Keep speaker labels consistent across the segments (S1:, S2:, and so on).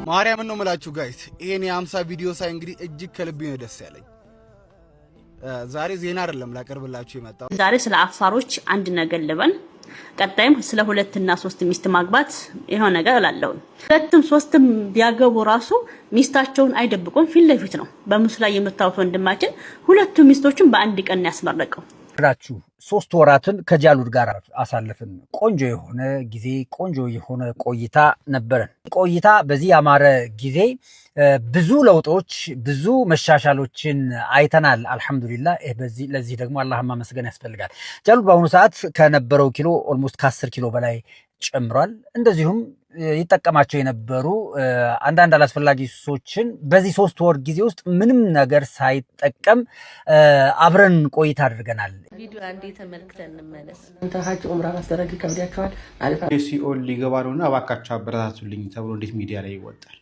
S1: ማርያም ነው መላችሁ ጋይስ ይሄን የ50 ቪዲዮ ሳይ እንግዲህ እጅግ ከልብ ነው ደስ ያለኝ። ዛሬ ዜና አይደለም ላቀርብላችሁ የመጣው።
S2: ዛሬ ስለ አፋሮች አንድ ነገር ልበል። ቀጣይም ስለ ሁለትና ሶስት ሚስት ማግባት ይሄው ነገር እላለሁ። ሁለትም ሶስትም ቢያገቡ ራሱ ሚስታቸውን አይደብቁም፣ ፊት ለፊት ነው። በምስሉ ላይ የምታዩት ወንድማችን ሁለቱ ሚስቶችን በአንድ ቀን ያስመረቀው።
S3: ራችሁ 3 ወራትን ከጃሉድ ጋር አሳልፈን ቆንጆ የሆነ ጊዜ ቆንጆ የሆነ ቆይታ ነበረን። ቆይታ በዚህ ያማረ ጊዜ ብዙ ለውጦች ብዙ መሻሻሎችን አይተናል። አልহামዱሊላህ ለዚህ ደግሞ አላህን ማመስገን ያስፈልጋል። ጃሉድ በአሁኑ ሰዓት ከነበረው ኪሎ ኦልሞስት ከ10 ኪሎ በላይ ጨምሯል። እንደዚሁም ይጠቀማቸው የነበሩ አንዳንድ አላስፈላጊ ሱሶችን በዚህ 3 ወር ጊዜ ውስጥ ምንም ነገር ሳይጠቀም አብረን ቆይታ አድርገናል።
S2: ቪዲዮ አንዴ ተመልክተን እንመለስ።
S4: አንተ ሀጅ ዑምራ ማስደረግ ከብዳቸዋል አልፋ
S1: ሲኦል ሊገባ ነውና እባካችሁ አበረታቱልኝ ተብሎ እንዴት ሚዲያ ላይ ይወጣል?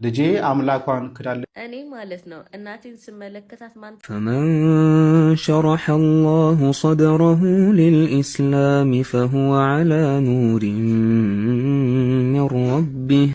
S1: ልጄ አምላኳን ክዳለ
S2: እኔ ማለት ነው እናቴን ስመለከታት ማን
S5: فمن شرح الله صدره للإسلام فهو على نور من ربه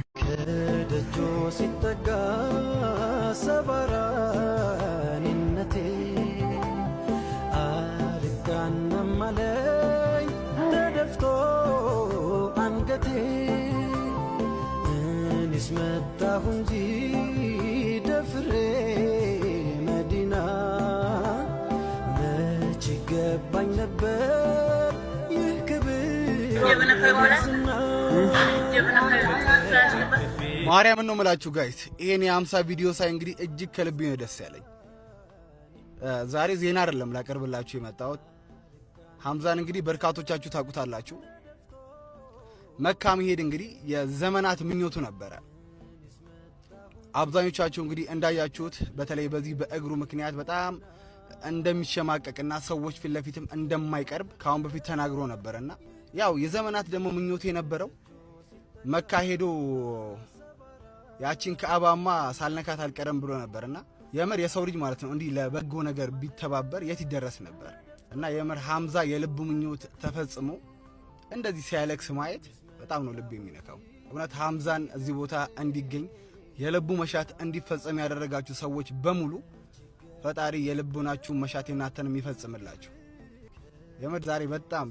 S1: ማርያም ነው መላችሁ ጋይስ ይሄን የ50 ቪዲዮ ሳይ እንግዲህ እጅግ ከልብ ነው ደስ ያለኝ። ዛሬ ዜና አይደለም ላቀርብላችሁ የመጣሁት። ሐምዛን እንግዲህ በርካቶቻችሁ ታውቁታላችሁ። መካ መሄድ እንግዲህ የዘመናት ምኞቱ ነበረ። አብዛኞቻችሁ እንግዲህ እንዳያችሁት በተለይ በዚህ በእግሩ ምክንያት በጣም እንደሚሸማቀቅና ሰዎች ፊት ለፊትም እንደማይቀርብ ካሁን በፊት ተናግሮ ነበርና ያው የዘመናት ደግሞ ምኞቱ የነበረው መካ ሄዶ ያቺን ከአባማ ሳልነካት አልቀረም ብሎ ነበርና የምር የሰው ልጅ ማለት ነው እንዲህ ለበጎ ነገር ቢተባበር የት ይደረስ ነበር። እና የምር ሐምዛ የልቡ ምኞት ተፈጽሞ እንደዚህ ሲያለቅስ ማየት በጣም ነው ልብ የሚነካው። እውነት ሐምዛን እዚህ ቦታ እንዲገኝ የልቡ መሻት እንዲፈጸም ያደረጋችሁ ሰዎች በሙሉ ፈጣሪ የልቡናችሁ መሻት እናንተን የሚፈጽምላችሁ። የምር ዛሬ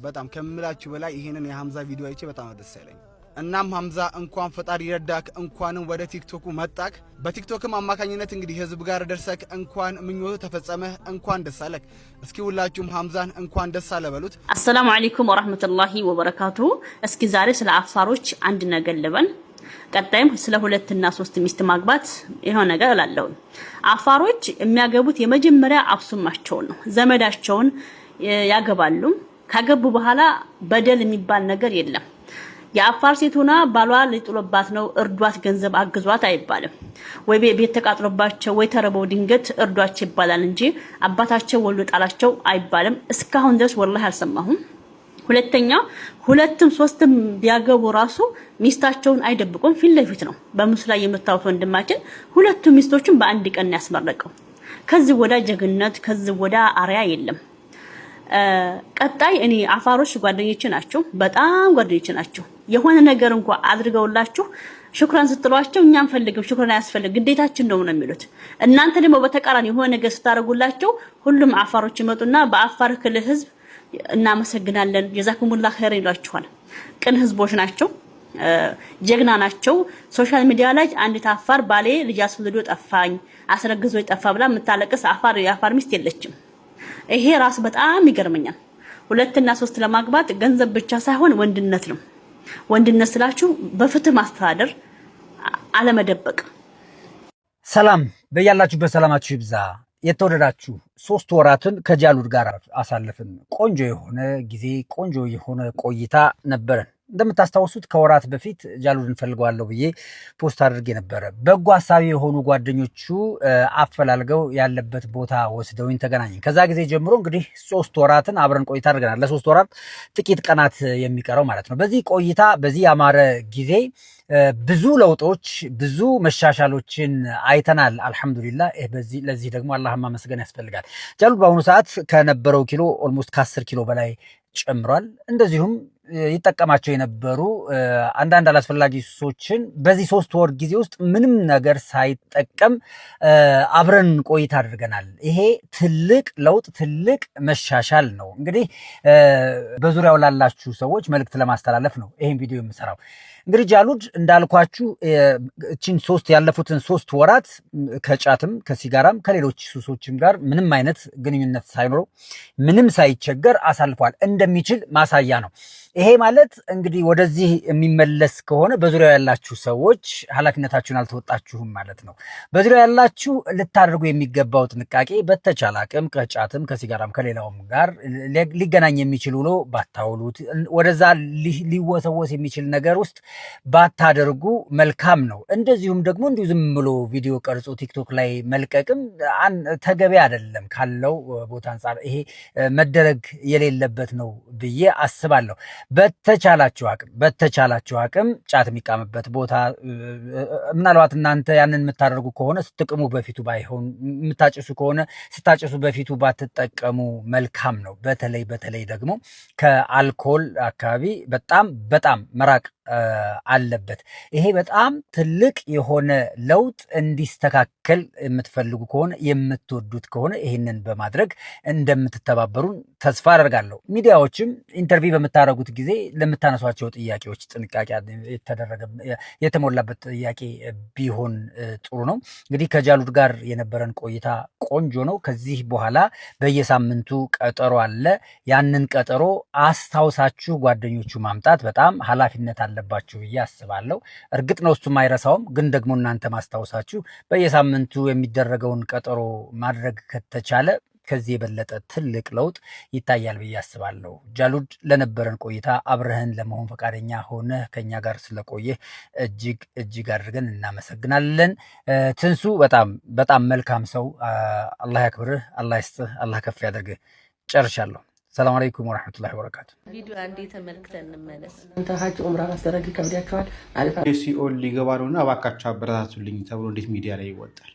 S1: በጣም ከምላችሁ በላይ ይሄንን የሐምዛ ቪዲዮ አይቼ በጣም ደስ ያለኝ። እናም ሐምዛ እንኳን ፈጣሪ ይረዳክ እንኳንም ወደ ቲክቶኩ መጣክ። በቲክቶክም አማካኝነት እንግዲህ ህዝብ ጋር ደርሰክ እንኳን ምኞቱ ተፈጸመ እንኳን ደስ አለክ። እስኪ ሁላችሁም ሐምዛን እንኳን ደስ አለ በሉት።
S2: አሰላሙ አለይኩም ወራህመቱላሂ ወበረካቱሁ። እስኪ ዛሬ ስለ አፋሮች አንድ ነገር ልበል። ቀጣይም ስለ ሁለትና ሶስት ሚስት ማግባት ይሄው ነገር እላለሁ። አፋሮች የሚያገቡት የመጀመሪያ አብሱማቸውን ነው። ዘመዳቸውን ያገባሉ። ካገቡ በኋላ በደል የሚባል ነገር የለም። የአፋር ሴት ሆና ባሏ ሊጥሎባት ነው እርዷት ገንዘብ አግዟት አይባልም። ወይ ቤት ተቃጥሎባቸው ወይ ተረበው ድንገት እርዷቸው ይባላል እንጂ አባታቸው ወልዶ ጣላቸው አይባልም። እስካሁን ድረስ ወላሂ አልሰማሁም። ሁለተኛ ሁለትም ሶስትም ቢያገቡ ራሱ ሚስታቸውን አይደብቁም፣ ፊት ለፊት ነው። በምስሉ ላይ የምታዩት ወንድማችን ሁለቱ ሚስቶችን በአንድ ቀን ያስመረቀው። ከዚህ ወዳ ጀግነት ከዚህ ወዳ አሪያ የለም። ቀጣይ እኔ አፋሮች ጓደኞቼ ናቸው፣ በጣም ጓደኞቼ ናቸው። የሆነ ነገር እንኳን አድርገውላችሁ ሽክራን ስትሏቸው እኛን ፈልገው ሽክራን ያስፈልግ ግዴታችን ነው የሚሉት። እናንተ ደግሞ በተቃራኒ የሆነ ነገር ስታረጉላቸው ሁሉም አፋሮች ይመጡና በአፋር ክልል ህዝብ እናመሰግናለን ጀዛኩሙላህ ኸይር ይሏችኋል። ቅን ህዝቦች ናቸው፣ ጀግና ናቸው። ሶሻል ሚዲያ ላይ አንዲት አፋር ባሌ ልጅ አስወልዶ ጠፋኝ አስረግዞ ጠፋ ብላ የምታለቅስ የአፋር ሚስት የለችም። ይሄ ራስ በጣም ይገርመኛል። ሁለትና ሶስት ለማግባት ገንዘብ ብቻ ሳይሆን ወንድነት ነው። ወንድነት ስላችሁ በፍትህ ማስተዳደር አለመደበቅ።
S3: ሰላም በያላችሁበት ሰላማችሁ ይብዛ። የተወደዳችሁ 3 ወራትን ከጃሉድ ጋር አሳልፈን ቆንጆ የሆነ ጊዜ ቆንጆ የሆነ ቆይታ ነበረን። እንደምታስታውሱት ከወራት በፊት ጃሉድን ፈልገዋለሁ ብዬ ፖስት አድርጌ ነበር። በጎ ሐሳቢ የሆኑ ጓደኞቹ አፈላልገው ያለበት ቦታ ወስደውኝ ተገናኘን። ከዛ ጊዜ ጀምሮ እንግዲህ 3 ወራትን አብረን ቆይታ አድርገናል። ለ3 ወራት ጥቂት ቀናት የሚቀረው ማለት ነው። በዚህ ቆይታ በዚህ ያማረ ጊዜ ብዙ ለውጦች ብዙ መሻሻሎችን አይተናል። አልহামዱሊላህ ለዚህ ደግሞ አላህን ማመስገን ያስፈልጋል። ጃሉድ በአሁኑ ሰዓት ከነበረው ኪሎ ኦልሞስት ከ10 ኪሎ በላይ ጨምሯል። እንደዚሁም ይጠቀማቸው የነበሩ አንዳንድ አላስፈላጊ ሱሶችን በዚህ 3 ወር ጊዜ ውስጥ ምንም ነገር ሳይጠቀም አብረን ቆይታ አድርገናል። ይሄ ትልቅ ለውጥ ትልቅ መሻሻል ነው። እንግዲህ በዙሪያው ላላችሁ ሰዎች መልእክት ለማስተላለፍ ነው ይሄን ቪዲዮ የምሰራው። እንግዲህ ጃሉድ እንዳልኳችሁ እቺን ያለፉትን 3 ወራት ከጫትም ከሲጋራም ከሌሎች ሱሶችም ጋር ምንም አይነት ግንኙነት ሳይኖረው ምንም ሳይቸገር አሳልፏል እንደሚችል ማሳያ ነው። ይሄ ማለት እንግዲህ ወደዚህ የሚመለስ ከሆነ በዙሪያው ያላችሁ ሰዎች ኃላፊነታችሁን አልተወጣችሁም ማለት ነው። በዙሪያው ያላችሁ ልታደርጉ የሚገባው ጥንቃቄ በተቻለ አቅም ከጫትም ከሲጋራም ከሌላውም ጋር ሊገናኝ የሚችል ውሎ ባታውሉት፣ ወደዛ ሊወሰወስ የሚችል ነገር ውስጥ ባታደርጉ መልካም ነው። እንደዚሁም ደግሞ እንዲሁ ዝም ብሎ ቪዲዮ ቀርጾ ቲክቶክ ላይ መልቀቅም ተገቢ አይደለም። ካለው ቦታ አንጻር ይሄ መደረግ የሌለበት ነው ብዬ አስባለሁ። በተቻላችሁ አቅም ጫት የሚቃምበት ቦታ ምናልባት እናንተ ያንን የምታደርጉ ከሆነ ስትቅሙ በፊቱ ባይሆን፣ የምታጭሱ ከሆነ ስታጭሱ በፊቱ ባትጠቀሙ መልካም ነው። በተለይ ደግሞ ከአልኮል አካባቢ በጣም መራቅ አለበት። ይሄ በጣም ትልቅ የሆነ ለውጥ እንዲስተካከል የምትፈልጉ ከሆነ የምትወዱት ከሆነ ይህንን በማድረግ እንደምትተባበሩን ተስፋ አደርጋለሁ። ሚዲያዎችም ኢንተርቪው በምታደርጉት ጊዜ ለምታነሷቸው ጥያቄዎች ጥንቃቄ የተሞላበት ጥያቄ ቢሆን ጥሩ ነው። እንግዲህ ከጃሉድ ጋር የነበረን ቆይታ ቆንጆ ነው። ከዚህ በኋላ በየሳምንቱ ቀጠሮ አለ። ያንን ቀጠሮ አስታውሳችሁ ጓደኞቹ ማምጣት በጣም ኃላፊነት አለባችሁ ብዬ አስባለሁ። እርግጥ ነው እሱም አይረሳውም፣ ግን ደግሞ እናንተ ማስታወሳችሁ በየሳምንቱ የሚደረገውን ቀጠሮ ማድረግ ከተቻለ ከዚህ የበለጠ ትልቅ ለውጥ ይታያል ብዬ አስባለሁ። ጃሉድ ለነበረን ቆይታ አብረህን ለመሆን ፈቃደኛ ሆነ ከኛ ጋር ስለቆየህ እጅግ አድርገን እናመሰግናለን። ትንሱ በጣም መልካም ሰው፣ አላህ ያክብርህ፣ አላህ ይስጥህ፣ አላህ ከፍ ያደርግህ። ጨርሻለሁ። ሰላም አለይኩም ወራህመቱላሂ ወበረካቱ።
S2: ቪዲዮ አንዴ ተመልክተን እንመለስ።
S4: አንተ ሀጅ ዑምራ ማስደረግ ይከብዳቸዋል።
S1: ሲኦል ሊገባ ነውና እባካችሁ አበረታቱልኝ ተብሎ እንዴት ሚዲያ ላይ ይወጣል?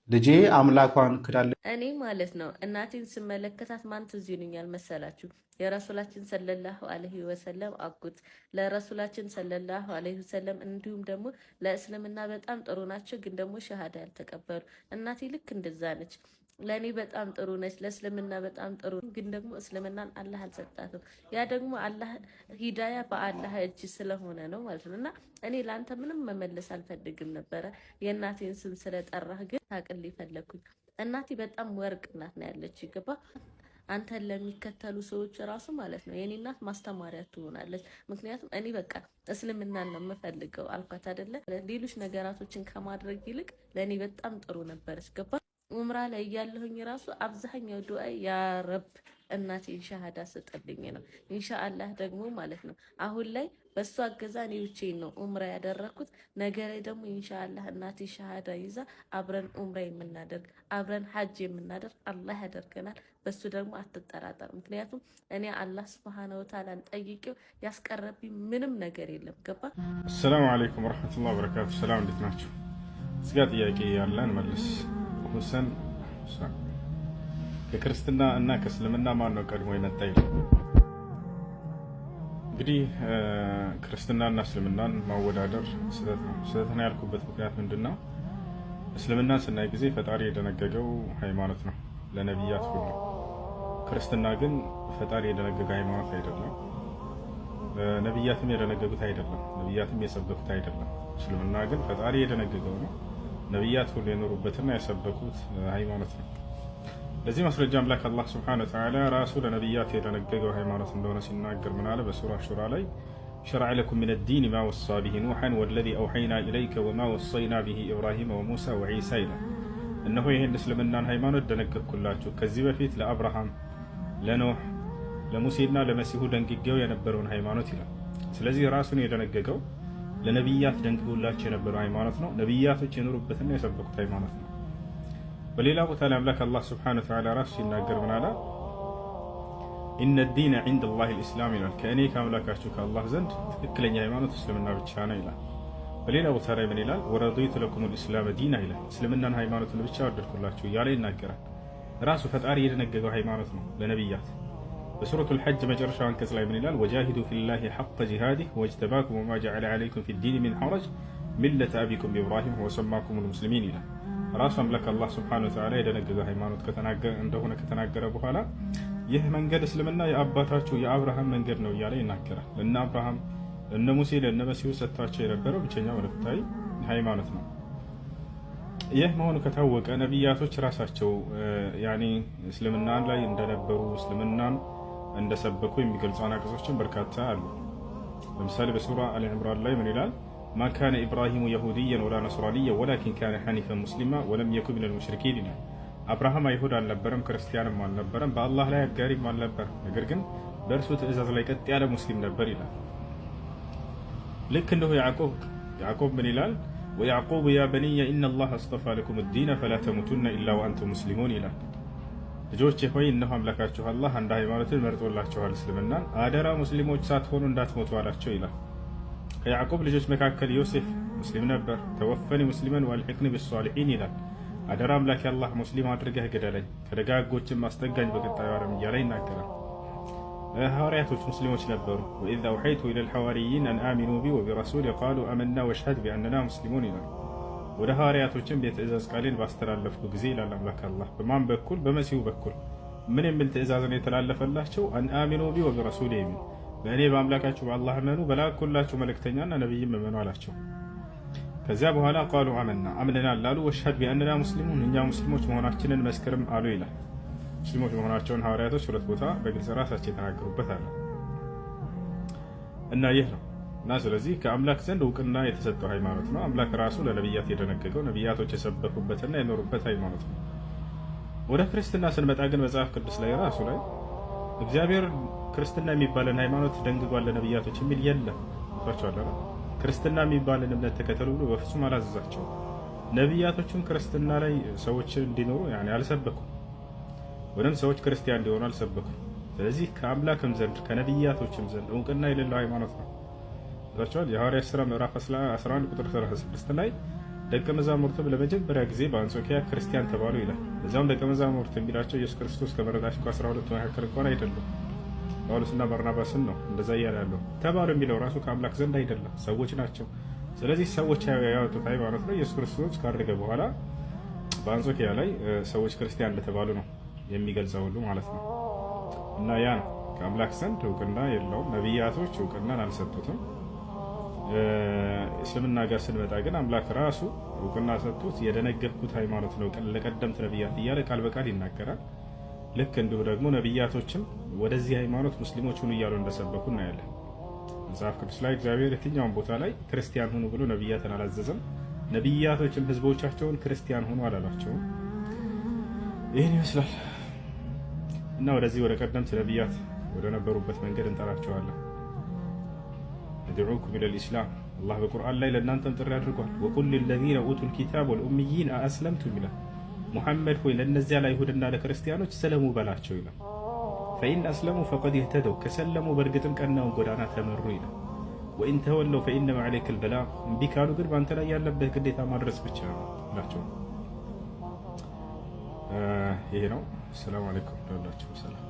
S1: ልጄ አምላኳን ክዳለ።
S2: እኔ ማለት ነው እናቴን ስመለከታት ማን ትዝ ይሉኛል መሰላችሁ? የረሱላችን ሰለላሁ ዐለይሂ ወሰለም አጉት ለረሱላችን ሰለላሁ ዐለይሂ ወሰለም እንዲሁም ደግሞ ለእስልምና በጣም ጥሩ ናቸው፣ ግን ደግሞ ሸሃዳ ያልተቀበሉ እናቴ ልክ እንደዛ ነች። ለእኔ በጣም ጥሩ ነች፣ ለእስልምና በጣም ጥሩ፣ ግን ደግሞ እስልምናን አላህ አልሰጣትም። ያ ደግሞ አላህ ሂዳያ በአላህ እጅ ስለሆነ ነው ማለት ነው። እና እኔ ለአንተ ምንም መመለስ አልፈልግም ነበረ። የእናቴን ስም ስለጠራህ ግን ታቅልኝ ፈለግኩኝ። እናቴ በጣም ወርቅ እናት ነው ያለች፣ ይገባ አንተን ለሚከተሉ ሰዎች ራሱ ማለት ነው የኔ እናት ማስተማሪያ ትሆናለች። ምክንያቱም እኔ በቃ እስልምናን ነው የምፈልገው አልኳት አይደለ? ሌሎች ነገራቶችን ከማድረግ ይልቅ ለእኔ በጣም ጥሩ ነበረች፣ ገባ ኡምራ ላይ እያለሁኝ ራሱ አብዛኛው ዱዓ ያ ረብ እናቴን ሻሃዳ ስጥልኝ ነው። ኢንሻአላህ ደግሞ ማለት ነው አሁን ላይ በሱ አገዛ እኔ ብቻዬን ነው ኡምራ ያደረኩት። ነገ ላይ ደግሞ ኢንሻአላህ እናቴ ሻሃዳ ይዛ አብረን ኡምራ የምናደርግ አብረን ሐጅ የምናደርግ አላህ ያደርገናል። በሱ ደግሞ አትጠራጠር። ምክንያቱም እኔ አላህ Subhanahu Wa Ta'ala ጠይቄው ያስቀረብኝ ምንም ነገር የለም። ገባ።
S6: አሰላሙ አለይኩም ወራህመቱላሂ ወበረካቱ። ሰላም እንዴት ናችሁ? እስጋ ጥያቄ ያለን መልስ ሁሰን ከክርስትና እና ከእስልምና ማን ነው ቀድሞ የመጣ ይላል። እንግዲህ ክርስትናና እስልምናን ማወዳደር ስህተት ነው። ስህተት ነው ያልኩበት ምክንያት ምንድነው? እስልምናን ስናይ ጊዜ ፈጣሪ የደነገገው ሃይማኖት ነው ለነቢያት ሁሉ። ክርስትና ግን ፈጣሪ የደነገገ ሃይማኖት አይደለም፣ ነቢያትም የደነገጉት አይደለም፣ ነቢያትም የሰበኩት አይደለም። እስልምና ግን ፈጣሪ የደነገገው ነው፣ ነቢያት ሁሉ የኖሩበትና የሰበኩት ሃይማኖት ነው። ለዚህ ማስረጃ አምላክ አላህ Subhanahu Wa Ta'ala ራሱ ለነቢያት የደነገገው ሃይማኖት እንደሆነ ሲናገር ምን አለ? በሱራ ሹራ ላይ شرع لكم من الدين ما وصى به نوحا والذي أوحينا إليك وما وصينا به إبراهيم وموسى وعيسى ይላል። እነሆ ይህን እስልምናን ሃይማኖት ደነገግኩላችሁ ከዚህ በፊት ለአብርሃም፣ ለኖህ፣ ለሙሴና ለመሲሁ ደንግጌው የነበረውን ሃይማኖት ይላል። ስለዚህ ራሱን የደነገገው ለነቢያት ደንግጎላቸው የነበረው ሃይማኖት ነው። ነቢያቶች የኖሩበትና የሰበኩት ሃይማኖት ነው። በሌላ ቦታ ላይ አምላክ አላህ Subhanahu Wa Ta'ala ራሱ ሲናገር ምን አለ? ኢነ ዲነ ዒንደ ላሂ ልእስላም ይላል። ከእኔ ከአምላካችሁ ከአላህ ዘንድ ትክክለኛ ሃይማኖት እስልምና ብቻ ነው ይላል። በሌላ ቦታ ላይ ምን ይላል? ወረዲቱ ለኩም ልእስላም ዲና ይላል። እስልምናን ሃይማኖትን ብቻ ወደድኩላችሁ እያለ ይናገራል። ራሱ ፈጣሪ የደነገገው ሃይማኖት ነው ለነቢያት። በሱረቱል ሐጅ መጨረሻው አንቀጽ ላይ ምን ይላል? ወጃሂዱ ፊላሂ ሐቀ ጂሃዲህ ወጅተባኩም ወማ ጀዐለ ዐለይኩም ፊዲን ሚን ሐረጅ ሚለተ አቢኩም ኢብራሂም ወሰማኩሙል ሙስሊሚን ይላል። ራሱ አምላክ አላህ ሱብሓነሁ ወተዓላ የደነገገ ሃይማኖት እንደሆነ ከተናገረ በኋላ ይህ መንገድ እስልምና የአባታችሁ የአብርሃም መንገድ ነው እያለ ይናገራል። ለእነ አብርሃም ለእነ ሙሴ ለእነ መሲሁ ሰጥቷቸው የነበረው ብቸኛ መልእክታዊ ሃይማኖት ነው። ይህ መሆኑ ከታወቀ ነቢያቶች ራሳቸው እስልምናን ላይ እንደነበሩ እስልምናን እንደሰበኩ የሚገልጹ አንቀጾችን በርካታ አሉ። ለምሳሌ በሱራ አሊ ዕምራን ላይ ምን ይላል? ማ ካነ ኢብራሂሙ የሁድየን ወላ ነስራንየን ወላኪን ካነ ሐኒፈን ሙስሊማ ወለም የኩን ሚነል ሙሽሪኪን ይላል። አብርሃም አይሁድ አልነበረም፣ ክርስቲያንም አልነበረም፣ በአላህ ላይ አጋሪም አልነበረም። ነገር ግን በእርሱ ትእዛዝ ላይ ቀጥ ያለ ሙስሊም ነበር ይላል። ልክ እንደሁ ያዕቆብ ምን ይላል? ወያዕቁብ ያ በኒየ ኢነላህ አስጠፋ ለኩም ዲነ ፈላ ተሙቱነ ኢላ ወአንቱም ሙስሊሙን ይላል። ልጆቼ ሆይ እነሆ አምላካችሁ አላህ አንድ ሃይማኖትን መርጦላችኋል፣ እስልምናን፣ አደራ ሙስሊሞች ሳትሆኑ እንዳትሞቱ አላቸው ይላል። ከያዕቆብ ልጆች መካከል ዮሴፍ ሙስሊም ነበር። ተወፈኒ ሙስሊመን ወአልሒቅኒ ቢሷሊሒን ይላል። አደራ አምላክ አላህ ሙስሊም አድርገህ ግደለኝ፣ ከደጋጎችም አስጠጋኝ በቀጣዩ ዓለም እያለ ይናገራል። ሐዋርያቶች ሙስሊሞች ነበሩ። ወኢዝ አውሐይቱ ኢለል ሐዋርይይን አን አሚኑ ቢ ወቢረሱሊ ቃሉ አመና ወሽሀድ ቢአንና ሙስሊሙን ይላል። ወደ ሐዋርያቶችም የትእዛዝ ቃሌን ባስተላለፍኩ ጊዜ ይላል አምላክ አላህ። በማን በኩል? በመሲሁ በኩል። ምን የሚል ትእዛዝን የተላለፈላቸው? አን አሚኑ ቢ ወቢረሱሊ የሚል በእኔ በአምላካችሁ በአላህ እመኑ፣ በላኩላችሁ መልእክተኛና ነቢይም እመኑ አላቸው። ከዚያ በኋላ ቃሉ አመና አምነናል አሉ። ወሽሀድ ቢአንና ሙስሊሙን እኛ ሙስሊሞች መሆናችንን መስክርም አሉ ይላል። ሙስሊሞች መሆናቸውን ሐዋርያቶች ሁለት ቦታ በግልጽ ራሳቸው የተናገሩበት አለ እና ይህ ነው እና ስለዚህ ከአምላክ ዘንድ እውቅና የተሰጠው ሃይማኖት ነው። አምላክ ራሱ ለነቢያት የደነገገው ነቢያቶች የሰበኩበትና የኖሩበት ሃይማኖት ነው። ወደ ክርስትና ስንመጣ ግን መጽሐፍ ቅዱስ ላይ ራሱ ላይ እግዚአብሔር ክርስትና የሚባለን ሃይማኖት ደንግጓል ለነቢያቶች የሚል የለም። ታውቃላችሁ፣ ክርስትና የሚባልን እምነት ተከተሉ ብሎ በፍጹም አላዘዛቸውም። ነቢያቶቹም ክርስትና ላይ ሰዎች እንዲኖሩ አልሰበኩም፣ ወይም ሰዎች ክርስቲያን እንዲሆኑ አልሰበኩም። ስለዚህ ከአምላክም ዘንድ ከነቢያቶችም ዘንድ እውቅና የሌለው ሃይማኖት ነው። ታውቃላችሁ፣ የሐዋርያት ሥራ ምዕራፍ 11 ቁጥር 36 ላይ ደቀ መዛሙርቱም ለመጀመሪያ ጊዜ በአንጾኪያ ክርስቲያን ተባሉ ይላል። እዛም ደቀ መዛሙርት የሚላቸው ኢየሱስ ክርስቶስ ከመረጣቸው ከ12 መካከል እንኳን አይደሉም፣ ጳውሎስና በርናባስን ነው እንደዛ እያለ ያለው። ተባሉ የሚለው ራሱ ከአምላክ ዘንድ አይደለም፣ ሰዎች ናቸው። ስለዚህ ሰዎች ያወጡት ሃይማኖት ነው። ኢየሱስ ክርስቶስ ካደረገ በኋላ በአንጾኪያ ላይ ሰዎች ክርስቲያን እንደተባሉ ነው የሚገልጸው ሁሉ ማለት ነው። እና ያ ነው ከአምላክ ዘንድ እውቅና የለውም። ነቢያቶች እውቅናን አልሰጡትም። እስልምና ጋር ስንመጣ ግን አምላክ ራሱ እውቅና ሰጥቶት የደነገግኩት ሃይማኖት ነው ለቀደምት ነቢያት እያለ ቃል በቃል ይናገራል። ልክ እንዲሁ ደግሞ ነቢያቶችም ወደዚህ ሃይማኖት ሙስሊሞች ሁኑ እያሉ እንደሰበኩ እናያለን። መጽሐፍ ቅዱስ ላይ እግዚአብሔር የትኛውን ቦታ ላይ ክርስቲያን ሁኑ ብሎ ነቢያትን አላዘዘም። ነቢያቶችም ህዝቦቻቸውን ክርስቲያን ሁኑ አላሏቸውም። ይህን ይመስላል እና ወደዚህ ወደ ቀደምት ነቢያት ወደ ነበሩበት መንገድ እንጠራቸዋለን። አድዑኩም ኢለል ኢስላም አላህ በቁርአን ላይ ለእናንተም ጥሪ አድርጓል። ወቁል ሊለዚነ ኡቱል ኪታብ ወልኡምይይን አአስለምቱም ይላል። ሙሐመድ ሆይ ለእነዚያ ለአይሁድና ለክርስቲያኖች ሰለሙ በላቸው ይላል። ፈኢን አስለሙ ፈቀድ ይህተደው ከሰለሙ በእርግጥም ቀናውን ጎዳና ተመሩ ይላል። ወኢን ተወለው ፈኢነማ ዐለይከል በላግ እምቢ ካሉ ግን በአንተ ላይ ያለበት ግዴታ ማድረስ ብቻ ነው ይላቸው። ይሄ ነው። ሰላም አለይኩም። ሰላም